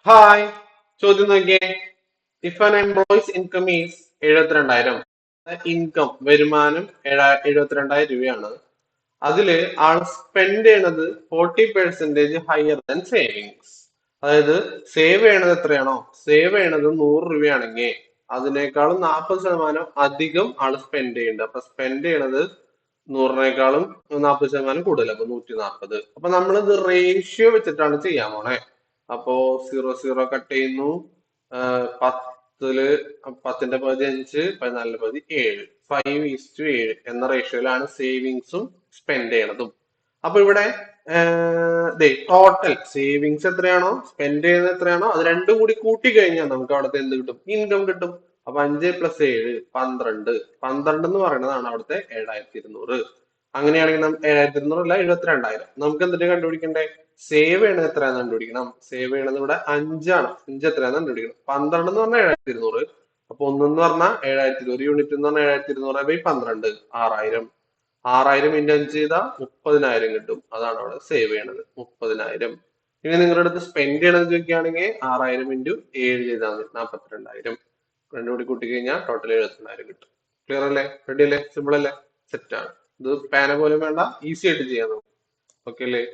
Hi. ചോദ്യം നോക്കിയേ. If an employees income is 72,000. Income വരുമാനം 72,000 രൂപയാണ്. അതില് ആൾ സ്പെൻഡ് ചെയ്യണത് 40% ഹയർ ദാൻ സേവിങ്സ്. അതായത് സേവ് ചെയ്യണത് എത്രയാണോ, സേവ് ചെയ്യണത് 100 രൂപയാണെങ്കിൽ അതിനേക്കാളും 40% അധികം ആള് സ്പെൻഡ് ചെയ്യുന്നുണ്ട്. അപ്പൊ സ്പെൻഡ് ചെയ്യണത് 100-നേക്കാളും 40% കൂടുതൽ, അപ്പൊ 140. അപ്പൊ നമ്മളിത് റേഷ്യോ വെച്ചിട്ടാണ് ചെയ്യാൻ പോണേ. അപ്പോ 0 0 കട്ട് ചെയ്യുന്നു. പത്തില് 10ന്റെ പകുതി 5, 14ന്റെ പകുതി 7, 5:7 എന്ന റേഷ്യോയിലാണ് സേവിങ്സും സ്പെൻഡ് ചെയ്യണതും. അപ്പൊ ഇവിടെ ടോട്ടൽ സേവിങ്സ് എത്രയാണോ സ്പെൻഡ് ചെയ്യുന്നത് എത്രയാണോ അത് രണ്ടും കൂടി കൂട്ടി കഴിഞ്ഞാൽ നമുക്ക് അവിടുത്തെ എന്ത് കിട്ടും? ഇൻകം കിട്ടും. അപ്പൊ 5 + 7 12. 12 എന്ന് പറയുന്നതാണ് അവിടുത്തെ 7,200. അങ്ങനെയാണെങ്കിൽ 7,200 അല്ല, 72,000. നമുക്ക് എന്തിട്ട് കണ്ടുപിടിക്കണ്ടേ? സേവ് ചെയ്യണത് എത്രയാണെന്ന് കണ്ടുപിടിക്കണം. സേവ് ചെയ്യണത് ഇവിടെ 5 ആണ്. 5 എത്രയാണെന്ന് കണ്ടുപിടിക്കണം. 12 എന്ന് പറഞ്ഞാൽ 7,200. അപ്പൊ 1 എന്ന് പറഞ്ഞാൽ 7,200. യൂണിറ്റ് എന്ന് പറഞ്ഞാൽ 7,200/12 6,000. 6,000 × 5 ചെയ്താൽ 30,000 കിട്ടും. അതാണ് അവിടെ സേവ് ചെയ്യണത്, 30,000. ഇനി നിങ്ങളുടെ അടുത്ത് സ്പെൻഡ് ചെയ്യണത് ചോദിക്കുകയാണെങ്കിൽ 6,000 × 7 ചെയ്താൽ മതി, 42,000. രണ്ടും കൂടി കൂട്ടി കഴിഞ്ഞാൽ ടോട്ടൽ 72,000 കിട്ടും. ക്ലിയർ അല്ലേ? റെഡി അല്ലേ? സിമ്പിൾ അല്ലേ? സെറ്റ് ആണ്. ഇത് പേന പോലും വേണ്ട, ഈസി ആയിട്ട് ചെയ്യാം നമുക്ക്. ഓക്കെ അല്ലേ?